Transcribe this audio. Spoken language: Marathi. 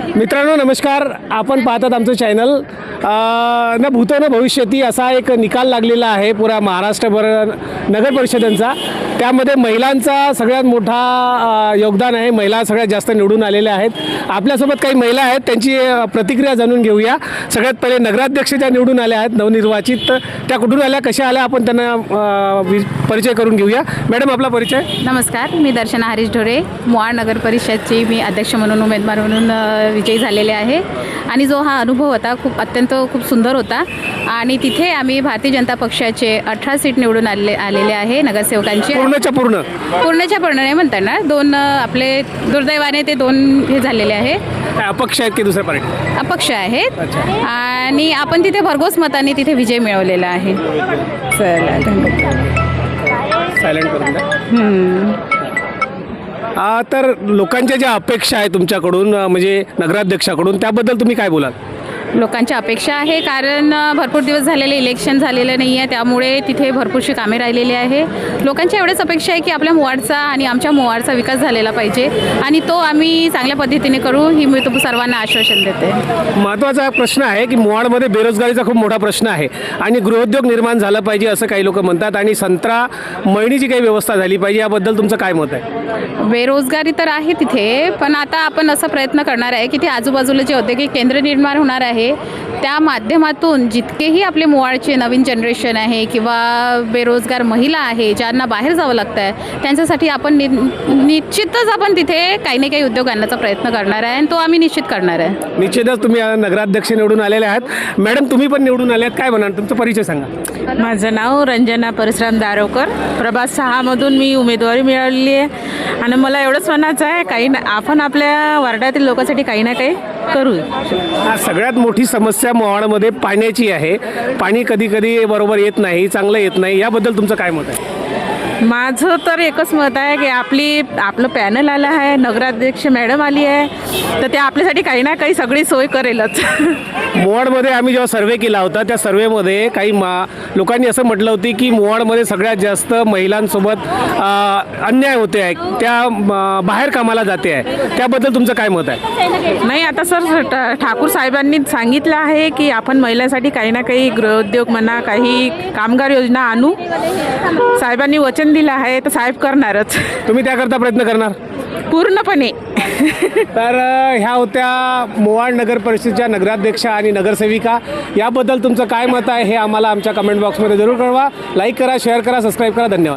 मित्रांनो नमस्कार, आपण पाहतात आमचं चॅनल न भूतो न भविष्यती असा एक निकाल लागलेला आहे पुरा महाराष्ट्रभर नगर परिषदांचा। त्यामध्ये महिलांचा सगळ्यात मोठा योगदान आहे। महिला सगळ्यात जास्त निवडून आलेल्या आहेत। आपल्यासोबत काही महिला आहेत, त्यांची प्रतिक्रिया जाणून घेऊया। सगळ्यात पहिले नगराध्यक्ष ज्या निवडून आल्या आहेत नवनिर्वाचित, त्या कुठून आल्या, कशा आल्या, आपण त्यांना परिचय करून घेऊया। मॅडम आपला परिचय। नमस्कार, मी दर्शना हरीश ढोरे, मोहाड नगर परिषदची मी अध्यक्ष म्हणून उमेदवार म्हणून विजयी झालेले आहे। आणि जो हा अनुभव होता खूप सुंदर होता। आणि तिथे आम्ही भारतीय जनता पक्षाचे 18 सीट निवडून आलेले आहे नगरसेवकांचे। पूर्णच्या पूर्ण नाही म्हणता येणार, दोन आपले दुर्दैवाने ते दोन हे झालेले आहे। अपक्ष आहेत की दुसऱ्या पार्टी? अपक्ष आहेत। आणि आपण तिथे भरघोस मताने तिथे विजय मिळवलेला आहे। चला सायलेंट करून द्या। तर लोकांच्या ज्या अपेक्षा आहेत तुमच्याकडून, म्हणजे नगराध्यक्षाकडून, त्याबद्दल तुम्ही काय बोलाल? लोकांच्या अपेक्षा आहे, कारण भरपूर दिवस झालेले इलेक्शन झालेलं नाही आहे, त्यामुळे तिथे भरपूरशी कामे राहिलेली आहे। लोकांच्या एवढ्याच अपेक्षा आहे की आपल्या मोहाडचा आणि आमच्या मोहाडचा विकास झालेला पाहिजे, आणि तो आम्ही चांगल्या पद्धतीने करू, ही मी सर्वांना आश्वासन देते। महत्त्वाचा प्रश्न आहे की मोहाडमध्ये बेरोजगारीचा खूप मोठा प्रश्न आहे आणि गृहोद्योग निर्माण झाला पाहिजे असं काही लोक म्हणतात, आणि संत्रा मळणीची काही व्यवस्था झाली पाहिजे, याबद्दल तुमचं काय मत आहे? बेरोजगारी तर आहे तिथे, पण आता आपण असा प्रयत्न करणार आहे की ते आजूबाजूला जे औद्योगिक केंद्र निर्माण होणार आहे त्या माध्यमातून जितकेही आपले मोहाडचे नवीन जनरेशन आहे किंवा बेरोजगार महिला आहे ज्यांना बाहेर जावं लागतं आहे, त्यांच्यासाठी आपण निश्चितच आपण तिथे काही ना काही उद्योग आणण्याचा प्रयत्न करणार आहे, आणि तो आम्ही निश्चित करणार आहे। निश्चितच तुम्ही नगराध्यक्ष निवडून आलेले आहात। मॅडम तुम्ही पण निवडून आले आहेत, काय म्हणाल? तुमचा परिचय सांगा। माझं नाव रंजना परशुराम दारोकर, प्रभाग 6 मधून मी उमेदवारी मिळवलेली आहे। आणि मला एवढंच म्हणायचं आहे, आपण आपल्या वार्डातील लोकांसाठी काही ना काही करू। सगळ्यात मोठी समस्या मोहाडमध्ये पाण्याची आहे। पाणी कधी कधी बरोबर येत नाही, चांगलं येत नाही, याबद्दल तुमचं काय मत आहे? माझं तर एकच मत आहे की आपलं पॅनल आलं आहे, नगराध्यक्ष मॅडम आली आहे, तर ते आपल्यासाठी काही ना काही सगळी सोय करेलच। मोहाडमध्ये आम्ही जेव्हा सर्वे केला होता, त्या सर्वेमध्ये काही लोकांनी असं म्हटलं होतं की मोहाडमध्ये सगळ्यात जास्त महिलांसोबत अन्याय होते आहे, त्या बाहेर कामाला जाते आहे, त्याबद्दल तुमचं काय मत आहे? नाही, आता सर ठाकूर साहेबांनी सांगितलं आहे की आपण महिलांसाठी काही ना काही गृहोद्योग म्हणा, काही कामगार योजना आणू। साहेबांनी वचन दिलं आहे, तर साहेब करणारच। तुम्ही त्याकरता प्रयत्न करणार पूर्णपणे? तर ह्या होत्या मोहाड नगर परिषदेच्या नगराध्यक्षा आणि नगरसेविका। याबद्दल तुमचं काय मत आहे हे आम्हाला आमच्या कमेंट बॉक्समध्ये जरूर कळवा। लाईक करा, शेअर करा, सबस्क्राईब करा। धन्यवाद।